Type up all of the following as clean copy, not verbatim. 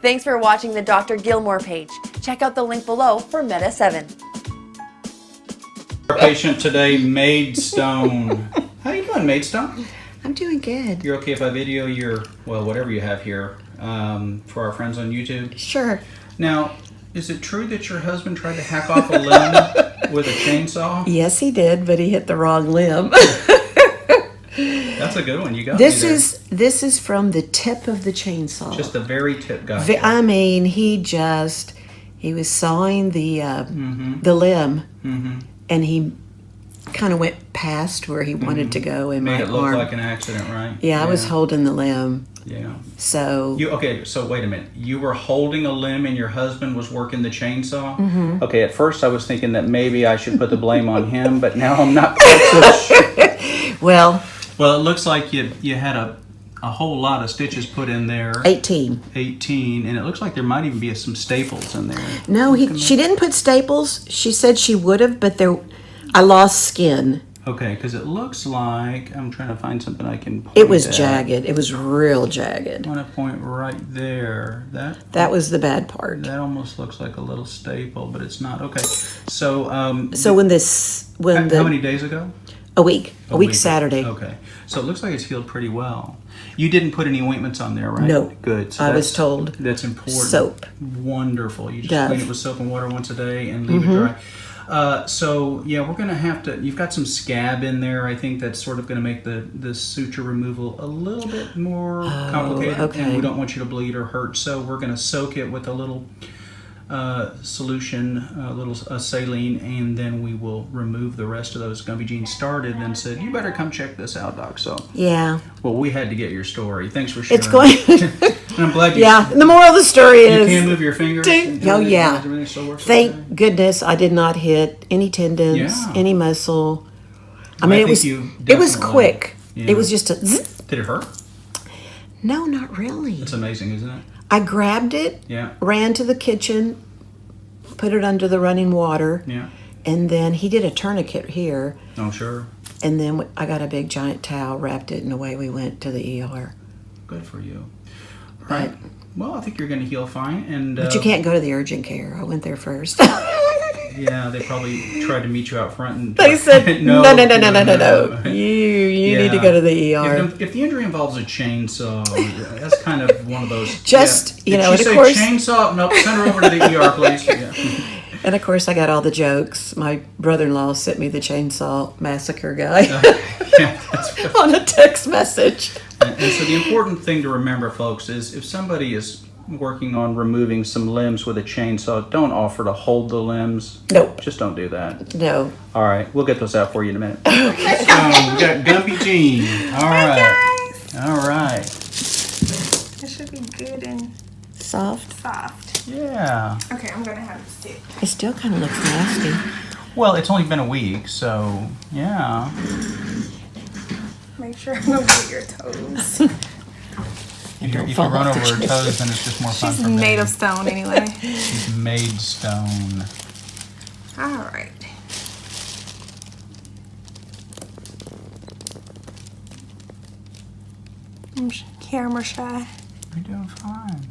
Thanks for watching the Dr. Gilmore page. Check out the link below for Meta 7. Our patient today, Maidstone. How you doing, Maidstone? I'm doing good. You're okay if I video your, well, whatever you have here, for our friends on YouTube? Sure. Now, is it true that your husband tried to hack off a limb with a chainsaw? Yes, he did, but he hit the wrong limb. That's a good one. You got This me there. this is from the tip of the chainsaw. Just the very tip, guy. I mean, he was sawing the limb, and he kind of went past where he wanted to go in Made my it look arm. like an accident, right? Yeah, I was holding the limb. Yeah. So Okay, so wait a minute. You were holding a limb and your husband was working the chainsaw? Mm-hmm. Okay, at first I was thinking that maybe I should put the blame on him, but now I'm not quite so sure. well, Well, it looks like you had a whole lot of stitches put in there. 18. 18, and it looks like there might even be some staples in there. No, she didn't put staples. She said she would have, but I lost skin. Okay, because it looks like, I'm trying to find something I can point It was at. jagged. It was real jagged. I want to point right there. That was the bad part. That almost looks like a little staple, but it's not. Okay, so So how many days ago? a week Saturday. Okay, so it looks like it's healed pretty well. You didn't put any ointments on there, right? No. Good. So I was told. That's important. Soap. Wonderful. You just Dove. clean it with soap and water once a day and leave it dry. So yeah, we're gonna have to. You've got some scab in there. I think that's sort of gonna make the suture removal a little bit more complicated, okay. and we don't want you to bleed or hurt. So we're gonna soak it with a little solution, a little saline, and then we will remove the rest of those. Gumby Jean started and said, "You better come check this out, Doc." So Yeah. well, we had to get your story. Thanks for sharing. It's going. And I'm glad you. Yeah. The moral of the story You is. can move your fingers. Oh yeah. Everything still works. Thank goodness I did not hit any tendons, Yeah. any muscle. I I mean, think it was you definitely- quick. Yeah. It was just a zzz. Did it hurt? No, not really. It's amazing, isn't it? I grabbed it, Yeah. ran to the kitchen, put it under the running water, Yeah. and then he did a tourniquet here, Oh, sure. and then I got a big giant towel, wrapped it, and away we went to the ER. Good for you. All right. Well, I think you're going to heal fine, and But you can't go to the urgent care. I went there first. yeah, they probably tried to meet you out front, and They said, no. You Yeah. need to go to the ER. If the injury involves a chainsaw, that's kind of one of those. Just, yeah. you know, Did and she of say course- chainsaw? Nope. Send her over to the ER, please. Yeah. And of course, I got all the jokes. My brother-in-law sent me the chainsaw massacre guy Yeah, that's good. on a text message. And so the important thing to remember, folks, is if somebody is working on removing some limbs with a chainsaw, don't offer to hold the limbs. Nope. Just don't do that. No. All right, we'll get those out for you in a minute. Okay. We got Gumby Jean. All right. Hi guys. All right. It should be good and Soft. soft. Yeah. Okay, I'm gonna have it stick. It still kind of looks nasty. Well, it's only been a week, so yeah. Make sure I don't get your toes. If you fall run off over the her chair. toes, then it's just more fun She's for me. made of stone anyway. She's Maidstone. All right. I'm camera shy. You're doing fine.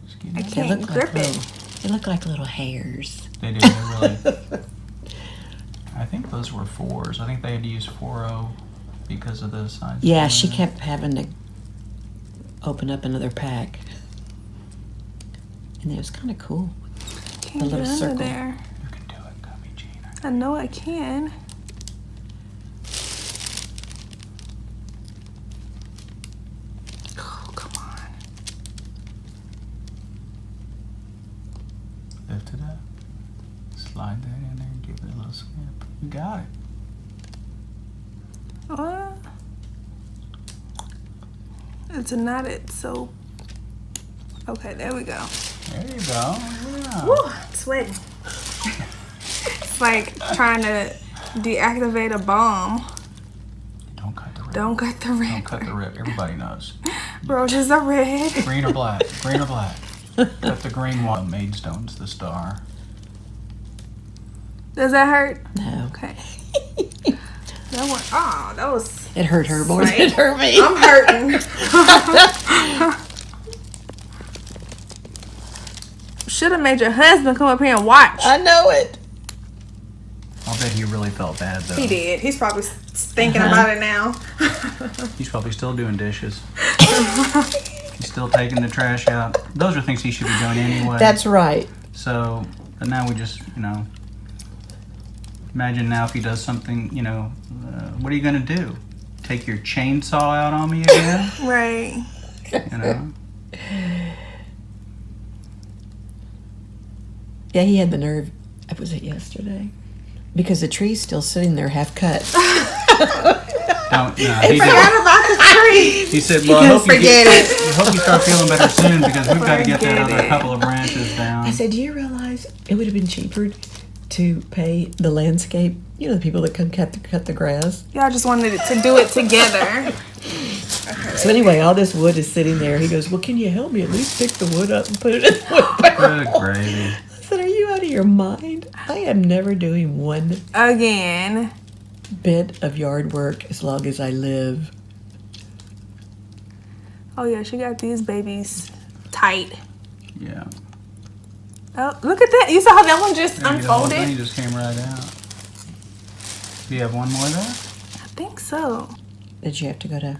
Just get I in. can't grip it. They look like little hairs. They do. They really. I think those were 4s. I think they had to use 4.0 because of the size. Yeah, she kept having to open up another pack. And it was kind of cool. Can't little get under circle. there. You can do it, Gumby Jean. I know I can. Oh, come on. Lift it up. Slide that in there and give it a little snip. You got it. What? It's knotted, so. Okay, there we go. There you go. Yeah. Woo, I'm sweating. It's like trying to deactivate a bomb. Don't cut the rip. Don't cut the red. Don't cut the rip. Everybody knows. Roses are red. Green or black? Green or black? Cut the green one. Maidstone's the star. Does that hurt? No. Okay. That one, oh, that was. It hurt her more than Right. it hurt me. I'm hurting. should have made your husband come up here and watch. I know it. I'll bet he really felt bad though. He did. He's probably thinking about it now. He's probably still doing dishes. He's still taking the trash out. Those are things he should be doing anyway. That's right. So, and now we just, imagine now if he does something, what are you going to do? Take your chainsaw out on me again? Right. Yeah, he had the nerve. Was it yesterday? Because the tree's still sitting there half cut. No, he Forgot about the tree. He said, well, I hope you start feeling better soon because we've got to get that Forget other it. couple of branches down. I said, do you realize it would have been cheaper to pay the landscape, the people that come cut the grass? Y'all just wanted to do it together. So anyway, all this wood is sitting there. He goes, well, can you help me at least pick the wood up and put it in the wood barrel? Good gravy. I said, are you out of your mind? I am never doing one Again. bit of yard work as long as I live. Oh yeah, she got these babies tight. Yeah. Oh, look at that. You saw how that one just The whole unfolded? thing just came right out. Do you have one more there? I think so. Did you have to go to...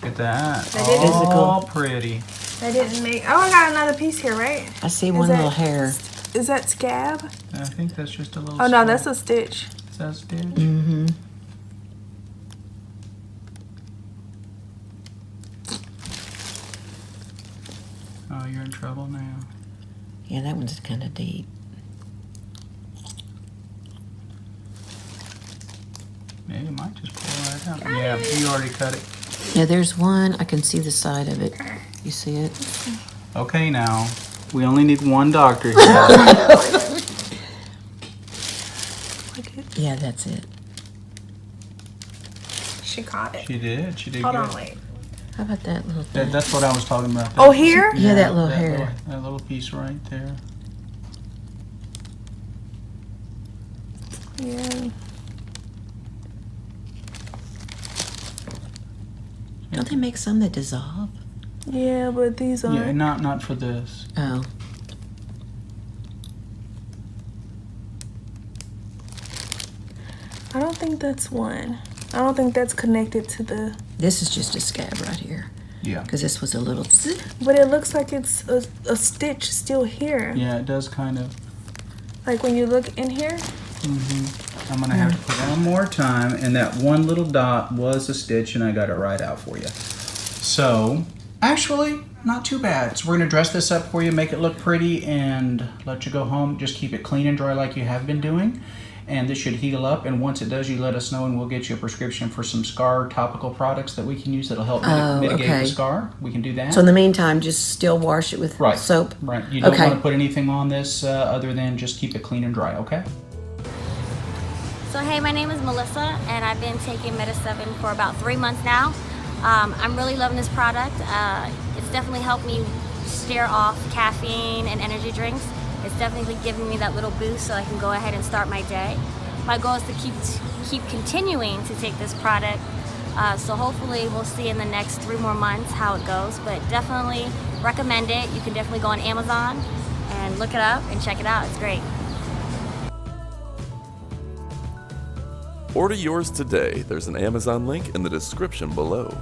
Look at that. They did All pretty. They didn't make... Oh, I got another piece here, right? I see one little hair. Is that scab? I think that's just a little Oh, no, stitch. that's a stitch. Is that a stitch? Mm-hmm. Oh, you're in trouble now. Yeah, that one's kind of deep. Maybe it might just pull right out. Yeah, you already cut it. Yeah, there's one. I can see the side of it. You see it? Okay, now. We only need one doctor here. Yeah, that's it. She caught it. She did. She did Hold good. on, wait. How about that little thing? That's what I was talking about. Oh, here? Yeah, that little hair. That little piece right there. Yeah. Don't they make some that dissolve? Yeah, but these Yeah, aren't. not for this. Oh. I don't think that's one. I don't think that's connected to the... This is just a scab right here. Yeah. Because this was a little... But it looks like it's a stitch still here. Yeah, it does kind of. Like when you look in here. I'm going to have to put one more time. And that one little dot was a stitch, and I got it right out for you. So, actually, not too bad. So we're going to dress this up for you, make it look pretty, and let you go home. Just keep it clean and dry like you have been doing. And this should heal up. And once it does, you let us know, and we'll get you a prescription for some scar topical products that we can use that'll help mitigate okay. the scar. We can do that. So in the meantime, just still wash it with Right. soap? Right. You don't Okay. want to put anything on this other than just keep it clean and dry, okay? So hey, my name is Melissa, and I've been taking Meta7 for about 3 months now. I'm really loving this product. It's definitely helped me steer off caffeine and energy drinks. It's definitely giving me that little boost so I can go ahead and start my day. My goal is to keep continuing to take this product. So hopefully we'll see in the next 3 more months how it goes, but definitely recommend it. You can definitely go on Amazon and look it up and check it out. It's great. Order yours today. There's an Amazon link in the description below.